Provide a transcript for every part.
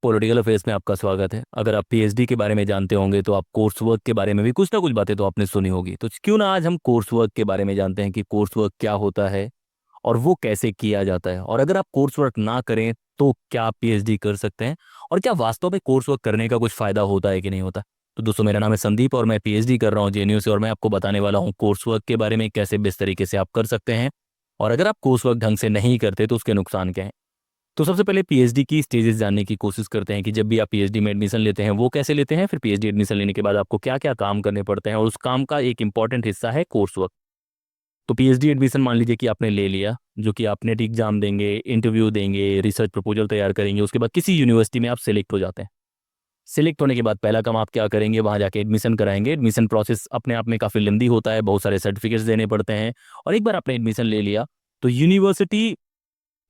Political affairs में आपका स्वागत है। अगर आप पीएचडी के बारे में जानते होंगे तो आप कोर्स वर्क के बारे में भी कुछ ना कुछ बातें तो आपने सुनी होगी। तो क्यों ना आज हम कोर्स वर्क के बारे में जानते हैं कि कोर्स वर्क क्या होता है और वो कैसे किया जाता है, और अगर आप कोर्स वर्क ना करें तो क्या आप पीएचडी कर सकते हैं, और क्या वास्तव में कोर्स वर्क करने का कुछ फायदा होता है कि नहीं होता। तो दोस्तों, मेरा नाम है संदीप और मैं पीएचडी कर रहा हूँ जेएनयू से, और मैं आपको बताने वाला हूँ कोर्स वर्क के बारे में, कैसे बेस्ट तरीके से आप कर सकते हैं, और अगर आप कोर्स वर्क ढंग से नहीं करते तो उसके नुकसान क्या हैं। तो सबसे पहले पीएचडी की स्टेजेस जानने की कोशिश करते हैं कि जब भी आप पीएचडी में एडमिशन लेते हैं वो कैसे लेते हैं, फिर पीएचडी एडमिशन लेने के बाद आपको क्या क्या काम करने पड़ते हैं, और उस काम का एक इंपॉर्टेंट हिस्सा है कोर्स वर्क। तो पीएचडी एडमिशन मान लीजिए कि आपने ले लिया, जो कि आप नेट एग्जाम देंगे, इंटरव्यू देंगे, रिसर्च प्रपोजल तैयार करेंगे, उसके बाद किसी यूनिवर्सिटी में आप सेलेक्ट हो जाते हैं। सेलेक्ट होने के बाद पहला काम आप क्या करेंगे, वहाँ जाके एडमिशन कराएंगे। एडमिशन प्रोसेस अपने आप में काफ़ी लेंदी होता है, बहुत सारे सर्टिफिकेट्स देने पड़ते हैं। और एक बार आपने एडमिशन ले लिया तो यूनिवर्सिटी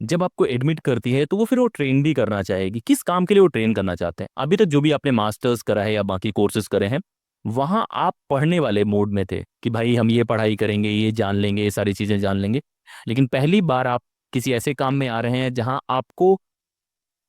जब आपको एडमिट करती है तो वो फिर वो ट्रेन भी करना चाहेगी। किस काम के लिए वो ट्रेन करना चाहते हैं, अभी तक जो भी आपने मास्टर्स करा है या बाकी कोर्सेज करे हैं, वहाँ आप पढ़ने वाले मोड में थे कि भाई हम ये पढ़ाई करेंगे, ये जान लेंगे, ये सारी चीज़ें जान लेंगे। लेकिन पहली बार आप किसी ऐसे काम में आ रहे हैं जहाँ आपको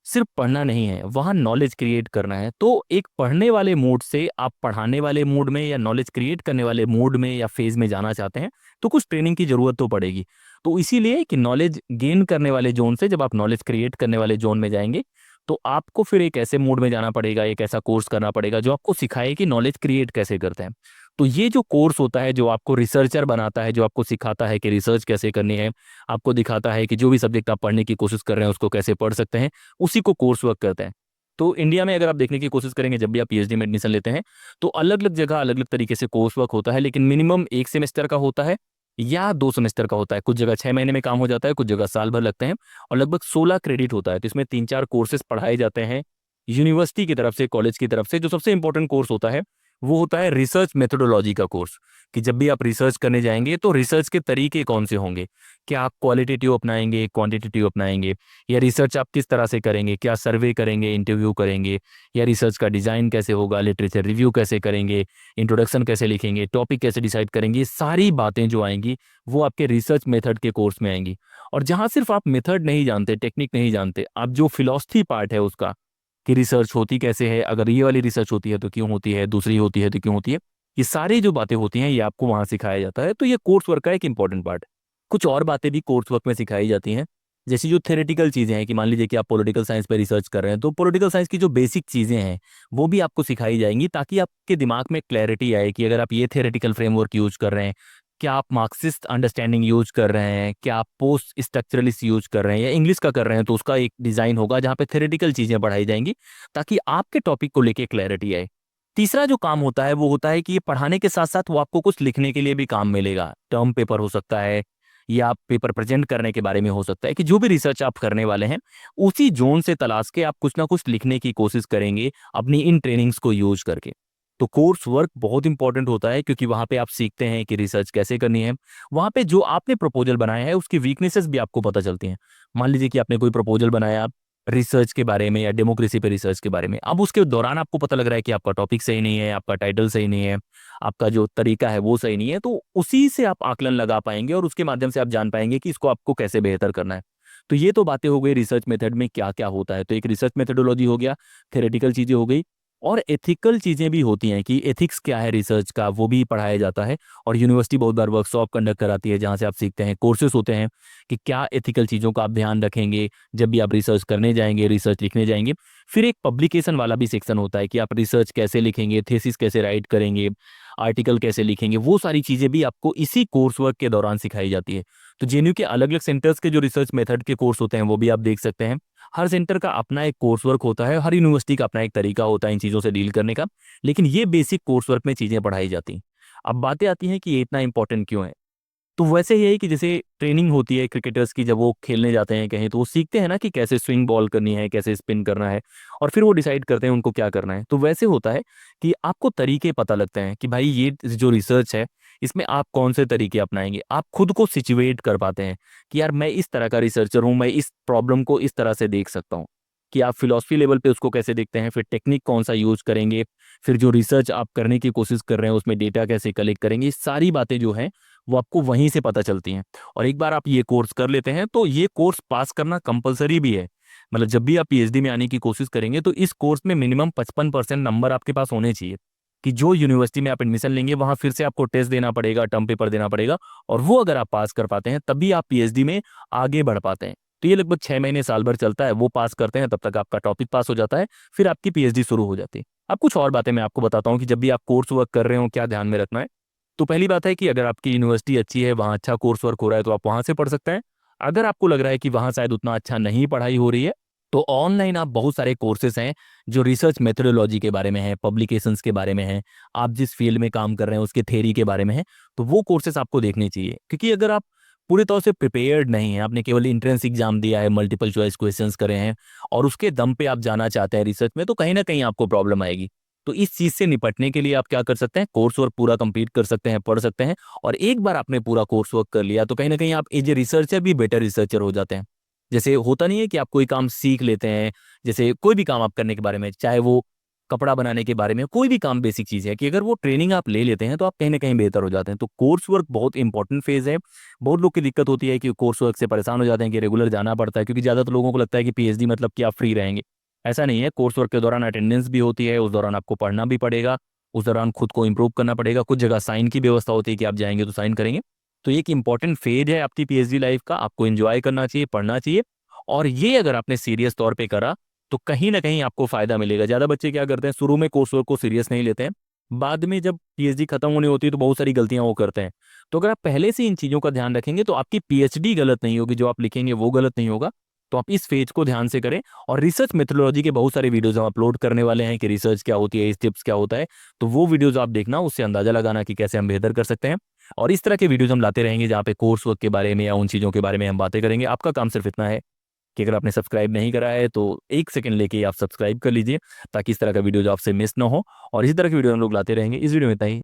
सिर्फ पढ़ना नहीं है, वहाँ नॉलेज क्रिएट करना है। तो एक पढ़ने वाले मोड से आप पढ़ाने वाले मोड में या नॉलेज क्रिएट करने वाले मोड में या फेज में जाना चाहते हैं, तो कुछ ट्रेनिंग की जरूरत तो पड़ेगी। तो इसीलिए कि नॉलेज गेन करने वाले जोन से जब आप नॉलेज क्रिएट करने वाले जोन में जाएंगे, तो आपको फिर एक ऐसे मोड में जाना पड़ेगा, एक ऐसा कोर्स करना पड़ेगा जो आपको सिखाए कि नॉलेज क्रिएट कैसे करते हैं। तो ये जो कोर्स होता है, जो आपको रिसर्चर बनाता है, जो आपको सिखाता है कि रिसर्च कैसे करनी है, आपको दिखाता है कि जो भी सब्जेक्ट आप पढ़ने की कोशिश कर रहे हैं उसको कैसे पढ़ सकते हैं, उसी को कोर्स वर्क करते हैं। तो इंडिया में अगर आप देखने की कोशिश करेंगे, जब भी आप पीएचडी में एडमिशन लेते हैं, तो अलग अलग जगह अलग अलग तरीके से कोर्स वर्क होता है, लेकिन मिनिमम 1 सेमेस्टर का होता है या 2 सेमेस्टर का होता है। कुछ जगह 6 महीने में काम हो जाता है, कुछ जगह साल भर लगते हैं, और लगभग 16 क्रेडिट होता है। तो इसमें 3-4 कोर्सेज पढ़ाए जाते हैं यूनिवर्सिटी की तरफ से, कॉलेज की तरफ से। जो सबसे इंपॉर्टेंट कोर्स होता है वो होता है रिसर्च मेथोडोलॉजी का कोर्स, कि जब भी आप रिसर्च करने जाएंगे तो रिसर्च के तरीके कौन से होंगे, क्या आप क्वालिटेटिव अपनाएंगे, क्वांटिटेटिव अपनाएंगे, या रिसर्च आप किस तरह से करेंगे, क्या सर्वे करेंगे, इंटरव्यू करेंगे, या रिसर्च का डिज़ाइन कैसे होगा, लिटरेचर रिव्यू कैसे करेंगे, इंट्रोडक्शन कैसे लिखेंगे, टॉपिक कैसे डिसाइड करेंगे। ये सारी बातें जो आएंगी वो आपके रिसर्च मेथड के कोर्स में आएंगी। और जहाँ सिर्फ आप मेथड नहीं जानते, टेक्निक नहीं जानते, आप जो फिलॉसफी पार्ट है उसका, कि रिसर्च होती कैसे है, अगर ये वाली रिसर्च होती है तो क्यों होती है, दूसरी होती है तो क्यों होती है, ये सारी जो बातें होती हैं ये आपको वहाँ सिखाया जाता है। तो ये कोर्स वर्क का एक इंपॉर्टेंट पार्ट है। कुछ और बातें भी कोर्स वर्क में सिखाई जाती हैं, जैसी जो थ्योरेटिकल चीज़ें हैं, कि मान लीजिए कि आप पॉलिटिकल साइंस पे रिसर्च कर रहे हैं, तो पॉलिटिकल साइंस की जो बेसिक चीज़ें हैं वो भी आपको सिखाई जाएंगी, ताकि आपके दिमाग में क्लैरिटी आए कि अगर आप ये थ्योरेटिकल फ्रेमवर्क यूज कर रहे हैं, क्या आप मार्क्सिस्ट अंडरस्टैंडिंग यूज कर रहे हैं, क्या आप पोस्ट स्ट्रक्चरलिस्ट यूज कर रहे हैं, या इंग्लिश का कर रहे हैं, तो उसका एक डिज़ाइन होगा जहाँ पे थ्योरेटिकल चीज़ें पढ़ाई जाएंगी, ताकि आपके टॉपिक को लेके क्लैरिटी आए। तीसरा जो काम होता है वो होता है कि ये पढ़ाने के साथ साथ वो आपको कुछ लिखने के लिए भी काम मिलेगा। टर्म पेपर हो सकता है, या आप पेपर प्रेजेंट करने के बारे में हो सकता है, कि जो भी रिसर्च आप करने वाले हैं उसी जोन से तलाश के आप कुछ ना कुछ लिखने की कोशिश करेंगे अपनी इन ट्रेनिंग्स को यूज करके। तो कोर्स वर्क बहुत इंपॉर्टेंट होता है, क्योंकि वहाँ पे आप सीखते हैं कि रिसर्च कैसे करनी है। वहाँ पे जो आपने प्रपोजल बनाया है उसकी वीकनेसेस भी आपको पता चलती हैं। मान लीजिए कि आपने कोई प्रपोजल बनाया रिसर्च के बारे में या डेमोक्रेसी पे रिसर्च के बारे में, अब उसके दौरान आपको पता लग रहा है कि आपका टॉपिक सही नहीं है, आपका टाइटल सही नहीं है, आपका जो तरीका है वो सही नहीं है, तो उसी से आप आकलन लगा पाएंगे और उसके माध्यम से आप जान पाएंगे कि इसको आपको कैसे बेहतर करना है। तो ये तो बातें हो गई रिसर्च मेथड में क्या क्या होता है। तो एक रिसर्च मेथोडोलॉजी हो गया, थ्योरेटिकल चीज़ें हो गई, और एथिकल चीज़ें भी होती हैं कि एथिक्स क्या है रिसर्च का, वो भी पढ़ाया जाता है। और यूनिवर्सिटी बहुत बार वर्कशॉप कंडक्ट कराती है जहाँ से आप सीखते हैं, कोर्सेज होते हैं कि क्या एथिकल चीज़ों का आप ध्यान रखेंगे जब भी आप रिसर्च करने जाएंगे, रिसर्च लिखने जाएंगे। फिर एक पब्लिकेशन वाला भी सेक्शन होता है कि आप रिसर्च कैसे लिखेंगे, थीसिस कैसे राइट करेंगे, आर्टिकल कैसे लिखेंगे, वो सारी चीज़ें भी आपको इसी कोर्स वर्क के दौरान सिखाई जाती है। तो जेएनयू के अलग अलग सेंटर्स के जो रिसर्च मेथड के कोर्स होते हैं वो भी आप देख सकते हैं। हर सेंटर का अपना एक कोर्स वर्क होता है, हर यूनिवर्सिटी का अपना एक तरीका होता है इन चीज़ों से डील करने का, लेकिन ये बेसिक कोर्स वर्क में चीज़ें पढ़ाई जाती हैं। अब बातें आती हैं कि ये इतना इंपॉर्टेंट क्यों है। तो वैसे यही कि जैसे ट्रेनिंग होती है क्रिकेटर्स की, जब वो खेलने जाते हैं कहीं, तो वो सीखते हैं ना कि कैसे स्विंग बॉल करनी है, कैसे स्पिन करना है, और फिर वो डिसाइड करते हैं उनको क्या करना है। तो वैसे होता है कि आपको तरीके पता लगते हैं कि भाई ये जो रिसर्च है इसमें आप कौन से तरीके अपनाएंगे। आप खुद को सिचुएट कर पाते हैं कि यार मैं इस तरह का रिसर्चर हूँ, मैं इस प्रॉब्लम को इस तरह से देख सकता हूँ। कि आप फिलॉसफी लेवल पे उसको कैसे देखते हैं, फिर टेक्निक कौन सा यूज करेंगे, फिर जो रिसर्च आप करने की कोशिश कर रहे हैं उसमें डेटा कैसे कलेक्ट करेंगे, ये सारी बातें जो हैं वो आपको वहीं से पता चलती हैं। और एक बार आप ये कोर्स कर लेते हैं तो ये कोर्स पास करना कंपलसरी भी है। मतलब जब भी आप पीएचडी में आने की कोशिश करेंगे तो इस कोर्स में मिनिमम 55% नंबर आपके पास होने चाहिए, कि जो यूनिवर्सिटी में आप एडमिशन लेंगे वहां फिर से आपको टेस्ट देना पड़ेगा, टर्म पेपर देना पड़ेगा, और वो अगर आप पास कर पाते हैं तभी आप पीएचडी में आगे बढ़ पाते हैं। तो ये लगभग 6 महीने साल भर चलता है, वो पास करते हैं तब तक आपका टॉपिक पास हो जाता है, फिर आपकी पीएचडी शुरू हो जाती है। अब कुछ और बातें मैं आपको बताता हूँ कि जब भी आप कोर्स वर्क कर रहे हो क्या ध्यान में रखना है। तो पहली बात है कि अगर आपकी यूनिवर्सिटी अच्छी है, वहाँ अच्छा कोर्स वर्क हो रहा है, तो आप वहाँ से पढ़ सकते हैं। अगर आपको लग रहा है कि वहाँ शायद उतना अच्छा नहीं पढ़ाई हो रही है, तो ऑनलाइन आप बहुत सारे कोर्सेज हैं जो रिसर्च मेथोडोलॉजी के बारे में है, पब्लिकेशंस के बारे में है, आप जिस फील्ड में काम कर रहे हैं उसके थ्योरी के बारे में है, तो वो कोर्सेज आपको देखने चाहिए। क्योंकि अगर आप पूरे तौर से प्रिपेयर्ड नहीं है, आपने केवल एंट्रेंस एग्जाम दिया है, मल्टीपल चॉइस क्वेश्चंस करे हैं और उसके दम पे आप जाना चाहते हैं रिसर्च में, तो कहीं ना कहीं आपको प्रॉब्लम आएगी। तो इस चीज से निपटने के लिए आप क्या कर सकते हैं, कोर्स वर्क पूरा कंप्लीट कर सकते हैं, पढ़ सकते हैं। और एक बार आपने पूरा कोर्स वर्क कर लिया तो कहीं ना कहीं आप एज ए रिसर्चर भी बेटर रिसर्चर हो जाते हैं। जैसे होता नहीं है कि आप कोई काम सीख लेते हैं, जैसे कोई भी काम आप करने के बारे में, चाहे वो कपड़ा बनाने के बारे में, कोई भी काम बेसिक चीज़ है, कि अगर वो ट्रेनिंग आप ले लेते हैं तो आप कहीं ना कहीं बेहतर हो जाते हैं। तो कोर्स वर्क बहुत इंपॉर्टेंट फेज है। बहुत लोग की दिक्कत होती है कि कोर्स वर्क से परेशान हो जाते हैं कि रेगुलर जाना पड़ता है, क्योंकि ज़्यादातर लोगों को लगता है कि पीएचडी मतलब कि आप फ्री रहेंगे। ऐसा नहीं है, कोर्स वर्क के दौरान अटेंडेंस भी होती है, उस दौरान आपको पढ़ना भी पड़ेगा, उस दौरान खुद को इम्प्रूव करना पड़ेगा, कुछ जगह साइन की व्यवस्था होती है कि आप जाएंगे तो साइन करेंगे। तो ये एक इंपॉर्टेंट फेज है आपकी पीएचडी लाइफ का, आपको एंजॉय करना चाहिए, पढ़ना चाहिए। और ये अगर आपने सीरियस तौर पे करा तो कहीं ना कहीं आपको फायदा मिलेगा। ज्यादा बच्चे क्या करते हैं, शुरू में कोर्स वर्क को सीरियस नहीं लेते हैं, बाद में जब पीएचडी खत्म होनी होती है तो बहुत सारी गलतियां वो करते हैं। तो अगर आप पहले से इन चीजों का ध्यान रखेंगे तो आपकी पीएचडी गलत नहीं होगी, जो आप लिखेंगे वो गलत नहीं होगा। तो आप इस फेज को ध्यान से करें। और रिसर्च मेथोडोलॉजी के बहुत सारे वीडियोज हम अपलोड करने वाले हैं कि रिसर्च क्या होती है, स्टेप्स क्या होता है, तो वो वीडियोज आप देखना, उससे अंदाजा लगाना कि कैसे हम बेहतर कर सकते हैं। और इस तरह के वीडियोज हम लाते रहेंगे जहाँ पे कोर्स वर्क के बारे में या उन चीज़ों के बारे में हम बातें करेंगे। आपका काम सिर्फ इतना है कि अगर आपने सब्सक्राइब नहीं करा है तो 1 सेकंड लेके आप सब्सक्राइब कर लीजिए, ताकि इस तरह का वीडियो जो आपसे मिस ना हो। और इसी तरह की वीडियो हम लोग लाते रहेंगे। इस वीडियो में इतना ही।